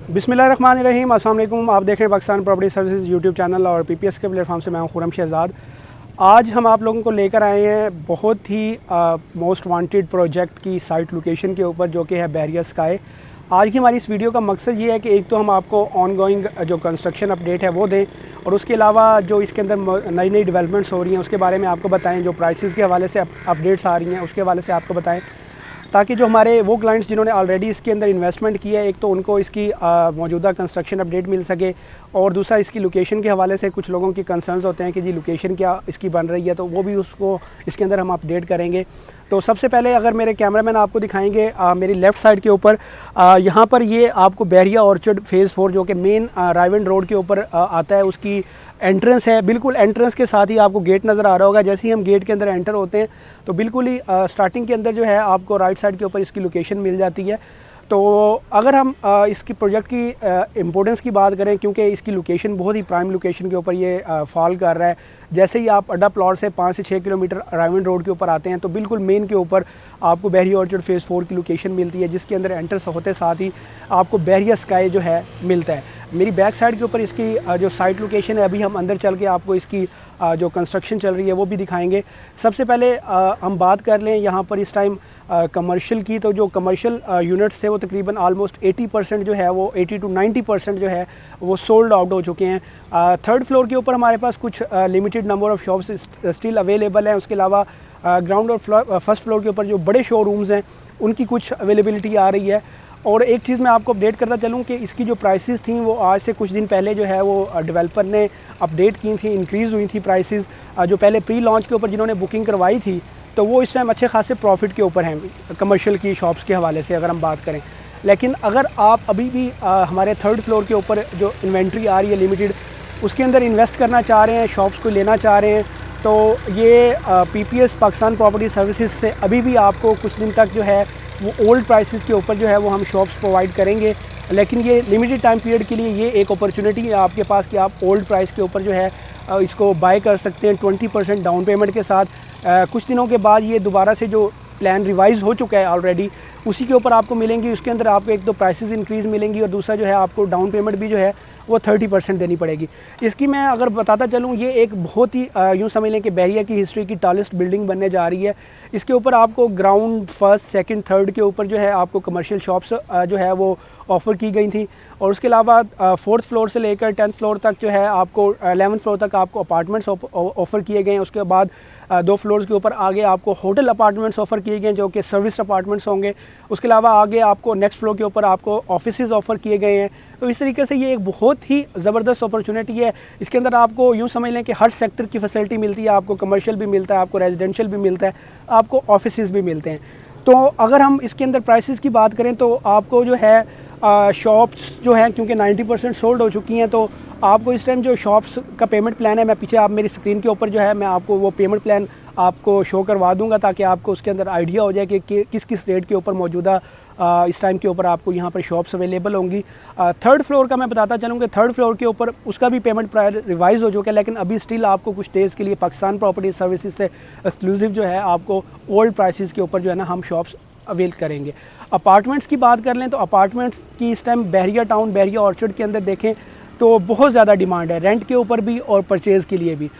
बिस्मिल्लाहिर्रहमानिर्रहीम। अस्सलाम वालेकुम। आप देख रहे हैं Pakistan property services YouTube channel और पीपीएस के प्लेटफॉर्म से मैं हूं खुरम शहजाद। आज हम आप लोगों को लेकर आए हैं बहुत ही मोस्ट वांटेड प्रोजेक्ट की साइट लोकेशन के ऊपर, जो कि है बहरिया स्काई। आज की हमारी इस वीडियो का मकसद ये है कि एक तो हम आपको ऑनगोइंग जो कंस्ट्रक्शन अपडेट है वो दें, और उसके अलावा जो इसके अंदर नई नई डेवलपमेंट्स हो रही हैं उसके बारे में आपको बताएं, जो प्राइसेस के हवाले से अपडेट्स आ रही हैं उसके हवाले से आपको बताएं, ताकि जो हमारे वो क्लाइंट्स जिन्होंने ऑलरेडी इसके अंदर इन्वेस्टमेंट किया है, एक तो उनको इसकी मौजूदा कंस्ट्रक्शन अपडेट मिल सके, और दूसरा इसकी लोकेशन के हवाले से कुछ लोगों की कंसर्न्स होते हैं कि जी लोकेशन क्या इसकी बन रही है, तो वो भी उसको इसके अंदर हम अपडेट करेंगे। तो सबसे पहले अगर मेरे कैमरामैन आपको दिखाएंगे मेरी लेफ़्ट साइड के ऊपर, यहाँ पर ये आपको बहरिया ऑर्चर्ड फ़ेज़ 4 जो कि मेन रायवन रोड के ऊपर आता है, उसकी एंट्रेंस है। बिल्कुल एंट्रेंस के साथ ही आपको गेट नज़र आ रहा होगा। जैसे ही हम गेट के अंदर एंटर होते हैं तो बिल्कुल ही स्टार्टिंग के अंदर जो है आपको राइट साइड के ऊपर इसकी लोकेशन मिल जाती है। तो अगर हम इसकी प्रोजेक्ट की इम्पोर्टेंस की बात करें, क्योंकि इसकी लोकेशन बहुत ही प्राइम लोकेशन के ऊपर ये फॉल कर रहा है। जैसे ही आप अड्डा प्लॉट से 5 से 6 किलोमीटर रायवन रोड के ऊपर आते हैं तो बिल्कुल मेन के ऊपर आपको बहरिया ऑर्चर्ड फ़ेज़ 4 की लोकेशन मिलती है, जिसके अंदर एंटर होते साथ ही आपको बहरिया स्काई जो है मिलता है। मेरी बैक साइड के ऊपर इसकी जो साइट लोकेशन है, अभी हम अंदर चल के आपको इसकी जो कंस्ट्रक्शन चल रही है वो भी दिखाएंगे। सबसे पहले हम बात कर लें यहाँ पर इस टाइम कमर्शियल की, तो जो कमर्शियल यूनिट्स थे वो तकरीबन आलमोस्ट 80% जो है वो 80 to 90% जो है वो सोल्ड आउट हो चुके हैं। थर्ड फ्लोर के ऊपर हमारे पास कुछ limited number of shops still available हैं। उसके अलावा ग्राउंड और फर्स्ट फ्लोर के ऊपर जो बड़े शोरूम्स हैं उनकी कुछ अवेलेबिलिटी आ रही है। और एक चीज़ मैं आपको अपडेट करता चलूँ कि इसकी जो प्राइसेस थी वो आज से कुछ दिन पहले जो है वो डेवलपर ने अपडेट की थी, इंक्रीज़ हुई थी प्राइसेस। जो पहले प्री लॉन्च के ऊपर जिन्होंने बुकिंग करवाई थी तो वो इस टाइम अच्छे खासे प्रॉफिट के ऊपर हैं कमर्शियल की शॉप्स के हवाले से अगर हम बात करें। लेकिन अगर आप अभी भी हमारे थर्ड फ्लोर के ऊपर जो इन्वेंट्री आ रही है लिमिटेड, उसके अंदर इन्वेस्ट करना चाह रहे हैं, शॉप्स को लेना चाह रहे हैं, तो ये पीपीएस पाकिस्तान प्रॉपर्टी सर्विसेज से अभी भी आपको कुछ दिन तक जो है वो ओल्ड प्राइसेस के ऊपर जो है वो हम शॉप्स प्रोवाइड करेंगे। लेकिन ये लिमिटेड टाइम पीरियड के लिए ये एक अपॉर्चुनिटी है आपके पास कि आप ओल्ड प्राइस के ऊपर जो है इसको बाय कर सकते हैं 20% डाउन पेमेंट के साथ। कुछ दिनों के बाद ये दोबारा से जो प्लान रिवाइज़ हो चुका है ऑलरेडी, उसी के ऊपर आपको मिलेंगी। उसके अंदर आपको एक तो प्राइसेस इंक्रीज़ मिलेंगी और दूसरा जो है आपको डाउन पेमेंट भी जो है वो 30% देनी पड़ेगी। इसकी मैं अगर बताता चलूँ, ये एक बहुत ही यूँ समझ लें कि बहरिया की हिस्ट्री की टॉलेस्ट बिल्डिंग बनने जा रही है। इसके ऊपर आपको ग्राउंड फर्स्ट सेकंड थर्ड के ऊपर जो है आपको कमर्शियल शॉप्स जो है वो ऑफ़र की गई थी, और उसके अलावा 4th फ्लोर से लेकर 10th फ्लोर तक जो है आपको 11th फ्लोर तक आपको अपार्टमेंट्स ऑफ़र किए गए हैं। उसके बाद 2 फ्लोर्स के ऊपर आगे आपको होटल अपार्टमेंट्स ऑफ़र किए गए हैं जो कि सर्विस अपार्टमेंट्स होंगे। उसके अलावा आगे आपको नेक्स्ट फ्लोर के ऊपर आपको ऑफिसेज़ ऑफ़र किए गए हैं। तो इस तरीके से ये एक बहुत ही ज़बरदस्त अपॉर्चुनिटी है। इसके अंदर आपको यूँ समझ लें कि हर सेक्टर की फैसिलिटी मिलती है। आपको कमर्शियल भी मिलता है, आपको रेजिडेंशियल भी मिलता है, आपको ऑफिसेज़ भी मिलते हैं। तो अगर हम इसके अंदर प्राइसेस की बात करें तो आपको जो है शॉप्स जो हैं क्योंकि 90% सोल्ड हो चुकी हैं, तो आपको इस टाइम जो शॉप्स का पेमेंट प्लान है, मैं पीछे आप मेरी स्क्रीन के ऊपर जो है मैं आपको वो पेमेंट प्लान आपको शो करवा दूंगा, ताकि आपको उसके अंदर आइडिया हो जाए कि किस किस रेट के ऊपर मौजूदा इस टाइम के ऊपर आपको यहाँ पर शॉप्स अवेलेबल होंगी। थर्ड फ्लोर का मैं बताता चलूँ कि थर्ड फ्लोर के ऊपर उसका भी पेमेंट प्रायर रिवाइज़ हो चुका है, लेकिन अभी स्टिल आपको कुछ डेज़ के लिए पाकिस्तान प्रॉपर्टी सर्विसेज से एक्सक्लूसिव जो है आपको ओल्ड प्राइसेस के ऊपर जो है ना हम शॉप्स अवेल करेंगे। अपार्टमेंट्स की बात कर लें तो अपार्टमेंट्स की इस टाइम बहरिया टाउन बहरिया ऑर्चर्ड के अंदर देखें तो बहुत ज़्यादा डिमांड है, रेंट के ऊपर भी और परचेज़ के लिए भी,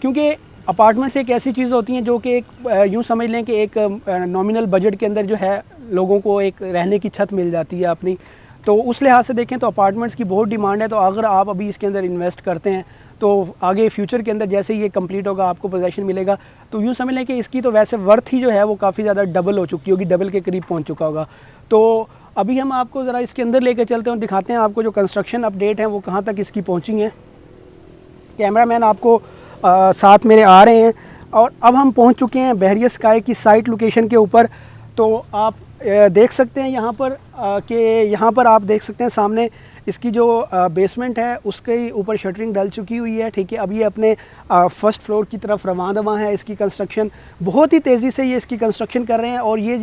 क्योंकि अपार्टमेंट्स एक ऐसी चीज़ होती हैं जो कि एक यूँ समझ लें कि एक नॉमिनल बजट के अंदर जो है लोगों को एक रहने की छत मिल जाती है अपनी। तो उस लिहाज से देखें तो अपार्टमेंट्स की बहुत डिमांड है। तो अगर आप अभी इसके अंदर इन्वेस्ट करते हैं तो आगे फ्यूचर के अंदर जैसे ही ये कंप्लीट होगा आपको पोजेसन मिलेगा, तो यूँ समझ लें कि इसकी तो वैसे वर्थ ही जो है वो काफ़ी ज़्यादा डबल हो चुकी होगी, डबल के करीब पहुँच चुका होगा। तो अभी हम आपको ज़रा इसके अंदर लेकर चलते हैं और दिखाते हैं आपको जो कंस्ट्रक्शन अपडेट है वो कहाँ तक इसकी पहुँची हैं। कैमरामैन आपको साथ मेरे आ रहे हैं और अब हम पहुंच चुके हैं बहरिया स्काई की साइट लोकेशन के ऊपर। तो आप देख सकते हैं यहाँ पर कि यहाँ पर आप देख सकते हैं सामने इसकी जो बेसमेंट है उसके ऊपर शटरिंग डल चुकी हुई है, ठीक है। अब ये अपने फर्स्ट फ्लोर की तरफ रवाना है। इसकी कंस्ट्रक्शन बहुत ही तेज़ी से ये इसकी कंस्ट्रक्शन कर रहे हैं। और ये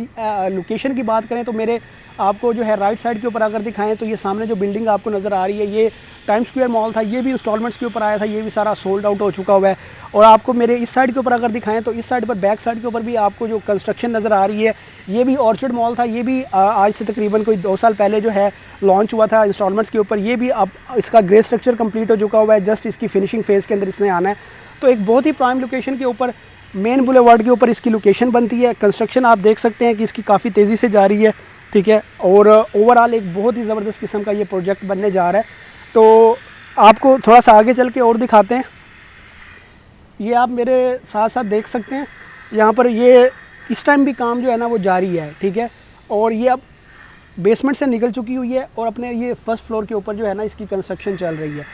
लोकेशन की बात करें तो मेरे आपको जो है राइट साइड के ऊपर अगर दिखाएं तो ये सामने जो बिल्डिंग आपको नज़र आ रही है ये टाइम स्क्वायर मॉल था, ये भी इंस्टॉलमेंट्स के ऊपर आया था, ये भी सारा सोल्ड आउट हो चुका हुआ है। और आपको मेरे इस साइड के ऊपर अगर दिखाएं तो इस साइड पर, बैक साइड के ऊपर भी आपको जो कंस्ट्रक्शन नज़र आ रही है, ये भी ऑर्चिड मॉल था, ये भी आज से तकरीबन कोई 2 साल पहले जो है लॉन्च हुआ था इंस्टॉलमेंट्स के ऊपर। ये भी अब इसका ग्रे स्ट्रक्चर कंप्लीट हो चुका हुआ है, जस्ट इसकी फिनिशिंग फेज़ के अंदर इसने आना है। तो एक बहुत ही प्राइम लोकेशन के ऊपर, मेन बुलेवार्ड के ऊपर इसकी लोकेशन बनती है। कंस्ट्रक्शन आप देख सकते हैं कि इसकी काफ़ी तेज़ी से जा रही है, ठीक है। और ओवरऑल एक बहुत ही ज़बरदस्त किस्म का ये प्रोजेक्ट बनने जा रहा है। तो आपको थोड़ा सा आगे चल के और दिखाते हैं। ये आप मेरे साथ साथ देख सकते हैं, यहाँ पर ये इस टाइम भी काम जो है ना वो जारी है, ठीक है। और ये अब बेसमेंट से निकल चुकी हुई है और अपने ये फर्स्ट फ्लोर के ऊपर जो है ना इसकी कंस्ट्रक्शन चल रही है।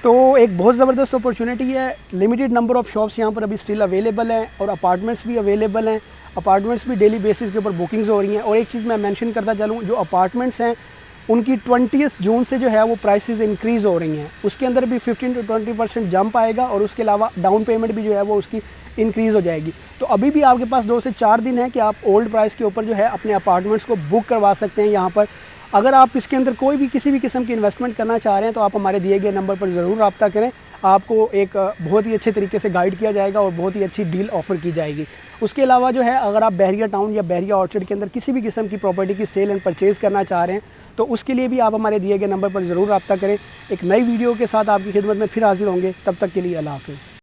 तो एक बहुत ज़बरदस्त अपॉर्चुनिटी है। लिमिटेड नंबर ऑफ़ शॉप्स यहाँ पर अभी स्टिल अवेलेबल हैं और अपार्टमेंट्स भी अवेलेबल हैं। अपार्टमेंट्स भी डेली बेसिस के ऊपर बुकिंग्स हो रही हैं। और एक चीज़ मैं मेंशन करता चलूँ, जो अपार्टमेंट्स हैं उनकी 20 जून से जो है वो प्राइसेस इंक्रीज़ हो रही हैं। उसके अंदर भी 15 to 20% जंप आएगा और उसके अलावा डाउन पेमेंट भी जो है वो उसकी इंक्रीज़ हो जाएगी। तो अभी भी आपके पास 2 से 4 दिन है कि आप ओल्ड प्राइस के ऊपर जो है अपने अपार्टमेंट्स को बुक करवा सकते हैं यहाँ पर। अगर आप इसके अंदर कोई भी किसी भी किस्म की इन्वेस्टमेंट करना चाह रहे हैं तो आप हमारे दिए गए नंबर पर ज़रूर रब्ता करें। आपको एक बहुत ही अच्छे तरीके से गाइड किया जाएगा और बहुत ही अच्छी डील ऑफ़र की जाएगी। उसके अलावा जो है, अगर आप बहरिया टाउन या बहरिया ऑर्चर्ड के अंदर किसी भी किस्म की प्रॉपर्टी की सेल एंड परचेज़ करना चाह रहे हैं तो उसके लिए भी आप हमारे दिए गए नंबर पर ज़रूर रब्ता करें। एक नई वीडियो के साथ आपकी खिदमत में फिर हाजिर होंगे, तब तक के लिए अल्लाह हाफ़िज़।